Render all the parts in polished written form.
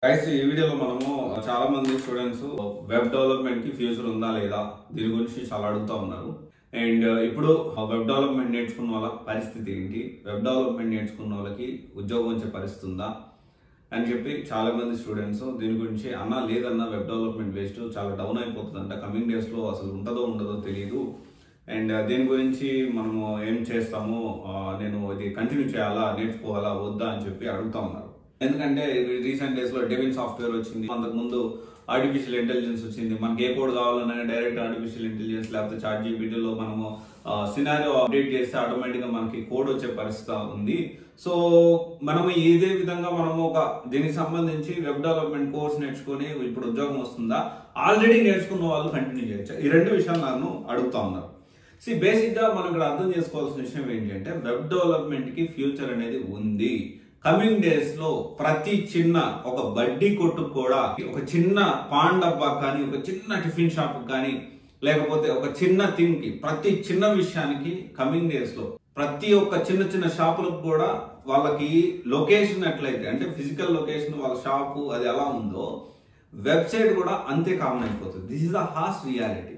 Guys ఈ వీడియోలో మనము చాలా మంది స్టూడెంట్స్ వెబ్ డెవలప్మెంట్ కి ఫ్యూచర్ ఉందా లేదా దీని గురించి చాలా అడుగుతా ఉన్నారు. అండ్ ఇప్పుడు వెబ్ డెవలప్మెంట్ నేర్చుకున్న వాళ్ళ పరిస్థితి ఏంటి, వెబ్ డెవలప్మెంట్ నేర్చుకున్న వాళ్ళకి ఉద్యోగం వచ్చే పరిస్థితి ఉందా అని చెప్పి చాలా మంది స్టూడెంట్స్ దీని గురించి అన్నా లేదన్నా వెబ్ డెవలప్మెంట్ వేస్ట్ చాలా డౌన్ అయిపోతుందంట, కమింగ్ డేస్ లో అసలు ఉంటుందో ఉండదో తెలియదు. అండ్ దీని గురించి మనము ఏం చేస్తాము, నేను ఇది కంటిన్యూ చేయాలా, నేర్చుకోవాలా వద్దా అని చెప్పి అడుగుతా ఉన్నారు. ఎందుకంటే రీసెంట్ డేస్ లో డెవిన్ సాఫ్ట్వేర్ వచ్చింది, అంతకు ముందు ఆర్టిఫిషియల్ ఇంటెలిజెన్స్ వచ్చింది. మనకి ఏ కోడ్ కావాలన్నా డైరెక్ట్ ఆర్టిఫిషియల్ ఇంటెలిజెన్స్ లేకపోతే చాట్ జీపీటీలో మనము సినారియో అప్డేట్ చేస్తే ఆటోమేటిక్ గా మనకి కోడ్ వచ్చే పరిస్థితి ఉంది. సో మనము ఇదే విధంగా మనము ఒక దీనికి సంబంధించి వెబ్ డెవలప్మెంట్ కోర్స్ నేర్చుకుని ఇప్పుడు ఉద్యోగం వస్తుందా, ఆల్రెడీ నేర్చుకున్న వాళ్ళు కంటిన్యూ చేయొచ్చు, ఈ రెండు విషయాలు నన్ను అడుగుతా ఉన్నారు. బేసిక్ గా మనం ఇక్కడ అర్థం చేసుకోవాల్సిన విషయం ఏంటి అంటే వెబ్ డెవలప్మెంట్ కి ఫ్యూచర్ అనేది ఉంది. కమింగ్ డేస్ లో ప్రతి చిన్న ఒక బడ్డీ కొట్టుకు కూడా, ఒక చిన్న పాన్ డబ్బా కానీ, ఒక చిన్న టిఫిన్ షాప్ కానీ, లేకపోతే ఒక చిన్న థింగ్ కి, ప్రతి చిన్న విషయానికి కమింగ్ డేస్ లో ప్రతి ఒక్క చిన్న చిన్న షాపులకు కూడా వాళ్ళకి లొకేషన్ ఎట్లయితే అంటే ఫిజికల్ లొకేషన్ వాళ్ళ షాపు అది ఎలా ఉందో వెబ్సైట్ కూడా అంతే కామన్ అయిపోతుంది. This is the harsh reality.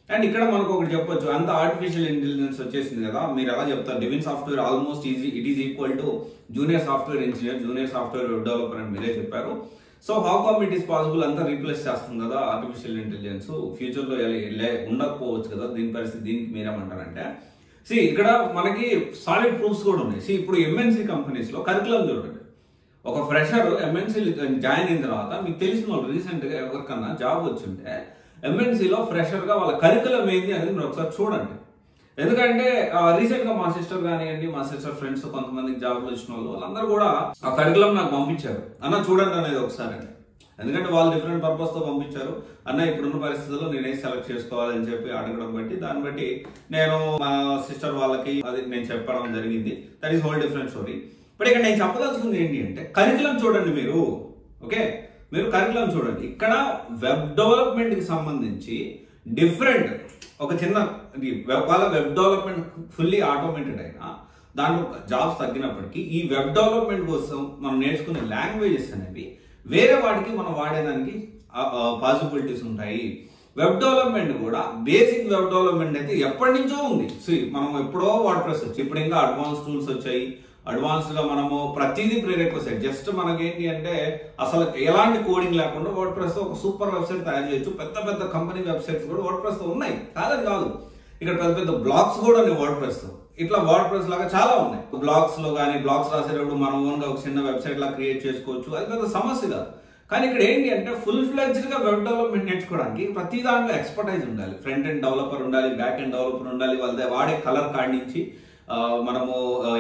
And ఇక్కడ మనకు ఒకటి చెప్పొచ్చు, అంత ఆర్టిఫిషియల్ ఇంటెలిజెన్స్ వచ్చేసింది కదా, మీరు ఎలా చెప్తారు Devin software almost it is equal to junior software engineer, junior software web developer అని మీరే చెప్పారు. So how come it is possible, అంతా రీప్లేస్ చేస్తుంది కదా ఆర్టిఫిషియల్ ఇంటెలిజెన్స్, ఫ్యూచర్ లో ఉండకపోవచ్చు కదా, దీని పరిస్థితి దీనికి మీరేమంటారంటే ఇక్కడ మనకి సాలిడ్ ప్రూఫ్స్ కూడా ఉన్నాయి. ఇప్పుడు ఎంఎన్సీ కంపెనీస్ లో కరికులం చూడండి, ఒక ఫ్రెషర్ ఎంఎన్సీ జాయిన్ అయిన తర్వాత మీకు తెలిసిన వాళ్ళు రీసెంట్ గా ఎవరికన్నా జాబ్ వచ్చింటే ఎంఎన్సీలో ఫ్రెషర్ గా వాళ్ళ కరికులం ఏంది అనేది మీరు ఒకసారి చూడండి. ఎందుకంటే రీసెంట్ గా మా సిస్టర్ కానివ్వండి, మా సిస్టర్ ఫ్రెండ్స్ కొంతమందికి జాబ్ వచ్చిన వాళ్ళందరూ కూడా ఆ కరికులం నాకు పంపించారు, అన్న చూడండి అనేది ఒకసారి అండి. ఎందుకంటే వాళ్ళు డిఫరెంట్ పర్పస్ తో పంపించారు, అన్న ఇప్పుడున్న పరిస్థితుల్లో నేనే సెలెక్ట్ చేసుకోవాలని చెప్పి అడగడం బట్టి దాన్ని బట్టి నేను మా సిస్టర్ వాళ్ళకి అది నేను చెప్పడం జరిగింది. That is whole different story. But ఇక్కడ నేను చెప్పదలుచుకుంది ఏంటి అంటే కరికులం చూడండి మీరు, ఓకే మీరు కరికులం చూడండి. ఇక్కడ వెబ్ డెవలప్మెంట్ కి సంబంధించి డిఫరెంట్ ఒక చిన్న వాళ్ళ వెబ్ డెవలప్మెంట్ ఫుల్లీ ఆటోమేటెడ్ అయినా దాంట్లో జాబ్స్ తగ్గినప్పటికీ ఈ వెబ్ డెవలప్మెంట్ కోసం మనం నేర్చుకునే లాంగ్వేజెస్ అనేవి వేరే వాటికి మనం వాడేదానికి పాసిబిలిటీస్ ఉంటాయి. వెబ్ డెవలప్మెంట్ కూడా బేసిక్ వెబ్ డెవలప్మెంట్ అయితే ఎప్పటి నుంచో ఉంది. మనం ఎప్పుడో వర్డ్ ప్రెస్ వచ్చి ఇప్పుడు ఇంకా అడ్వాన్స్ టూల్స్ వచ్చాయి, అడ్వాన్స్డ్ గా మనము ప్రతిదీ ప్రీరెక్విజిట్. జస్ట్ మనకేంటి అంటే అసలు ఎలాంటి కోడింగ్ లేకుండా వర్డ్ ప్రెస్ తో ఒక సూపర్ వెబ్సైట్ తయారు చేయొచ్చు. పెద్ద పెద్ద కంపెనీ వెబ్సైట్స్ కూడా వర్డ్ ప్రెస్ తో ఉన్నాయి, కాదని కాదు. ఇక్కడ పెద్ద పెద్ద బ్లాగ్స్ కూడా ఉన్నాయి వర్డ్ ప్రెస్ తో. ఇట్లా వర్డ్ ప్రెస్ లాగా చాలా ఉన్నాయి. బ్లాగ్స్ లో కానీ బ్లాగ్స్ రాసేటప్పుడు మనం ఓన్ గా ఒక చిన్న వెబ్సైట్ లా క్రియేట్ చేసుకోవచ్చు, అది పెద్ద సమస్య కాదు. కానీ ఇక్కడ ఏంటి అంటే ఫుల్ ఫ్లెడ్జ్డ్ గా వెబ్ డెవలప్మెంట్ నేర్చుకోవడానికి ప్రతి దాంట్లో ఎక్స్పర్టైజ్ ఉండాలి. ఫ్రంట్ ఎండ్ డెవలపర్ ఉండాలి, బ్యాక్ ఎండ్ డెవలపర్ ఉండాలి, వాళ్ళ వాడే కలర్ కార్డ్ నుంచి మనము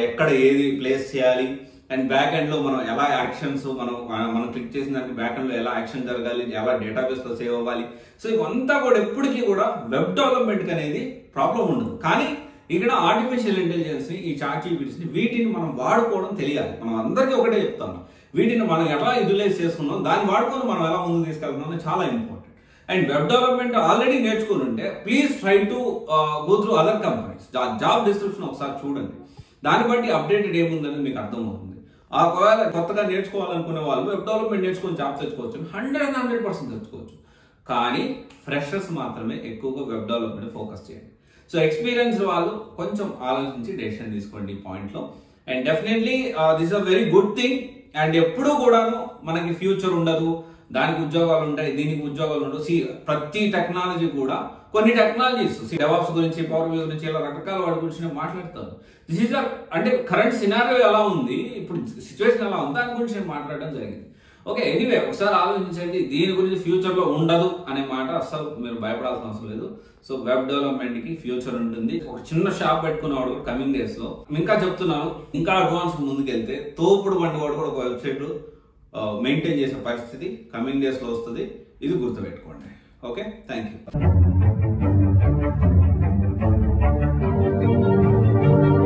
ఎక్కడ ఏది ప్లేస్ చేయాలి, అండ్ బ్యాక్ ఎండ్ లో మనం ఎలా యాక్షన్స్ మనం క్లిక్ చేసిన దానికి బ్యాక్ ఎండ్ లో ఎలా యాక్షన్ జరగాలి, ఎలా డేటాబేస్ లో సేవ్ అవ్వాలి. సో ఇవంతా కూడా ఎప్పటికీ కూడా వెబ్ డెవలప్మెంట్ అనేది ప్రాబ్లం ఉండదు. కానీ ఇక్కడ ఆర్టిఫిషియల్ ఇంటెలిజెన్స్ ని, ఈ చాట్ జీపీటీస్ ని, వీటిని మనం వాడుకోవడం తెలియాలి. మనం అందరికీ ఒకటే చెప్తాను, వీటిని మనం ఎలా యూటిలైజ్ చేసుకున్నాం, దాన్ని వాడుకొని మనం ఎలా ముందుకు తీసుకెళ్తున్నాం చాలా important. And web development already నేర్చుకుని ఉంటే please try to go through other companies. Job description ఒకసారి చూడండి, దాన్ని బట్టి అప్డేటెడ్ ఏముందని మీకు అర్థమవుతుంది. ఒకవేళ కొత్తగా నేర్చుకోవాలనుకునే వాళ్ళు వెబ్ డెవలప్మెంట్ నేర్చుకుని జాబ్ తెచ్చుకోవచ్చు, 100% తెచ్చుకోవచ్చు. కానీ ఫ్రెషర్స్ మాత్రమే ఎక్కువగా వెబ్ డెవలప్మెంట్ ఫోకస్ చేయండి. సో ఎక్స్పీరియన్స్ వాళ్ళు కొంచెం ఆలోచించి డెసిషన్ తీసుకోండి ఈ పాయింట్ లో. And definitely this a very good thing. And ఎప్పుడూ కూడాను మనకి ఫ్యూచర్ ఉండదు, దానికి ఉద్యోగాలు ఉంటాయి, దీనికి ఉద్యోగాలు ఉండవు. ప్రతి టెక్నాలజీ కూడా కొన్ని టెక్నాలజీస్ డెవాప్స్ గురించి, పవర్ వ్యూ గురించి, ఇలా రకరకాల వాటి గురించి నేను మాట్లాడతాను. దిస్ ఈస్ అంటే కరెంట్ సినారియో ఎలా ఉంది, ఇప్పుడు సిచ్యువేషన్ ఎలా ఉంది, దాని గురించి నేను మాట్లాడడం జరిగింది. ఓకే, ఎనీవే ఒకసారి ఆలోచించండి. దీని గురించి ఫ్యూచర్ లో ఉండదు అనే మాట అసలు మీరు భయపడాల్సిన అవసరం లేదు. సో వెబ్ డెవలప్మెంట్ కి ఫ్యూచర్ ఉంటుంది. ఒక చిన్న షాప్ పెట్టుకున్నవాడు కమింగ్ డేస్ లో, ఇంకా చెప్తున్నాను, ఇంకా అడ్వాన్స్ ముందుకెళ్తే తోపుడు బండి వాడు కూడా ఒక వెబ్సైట్ మెయింటైన్ చేసే పరిస్థితి కమింగ్ డేస్ లో వస్తుంది. ఇది గుర్తుపెట్టుకోండి. Okay, thank you.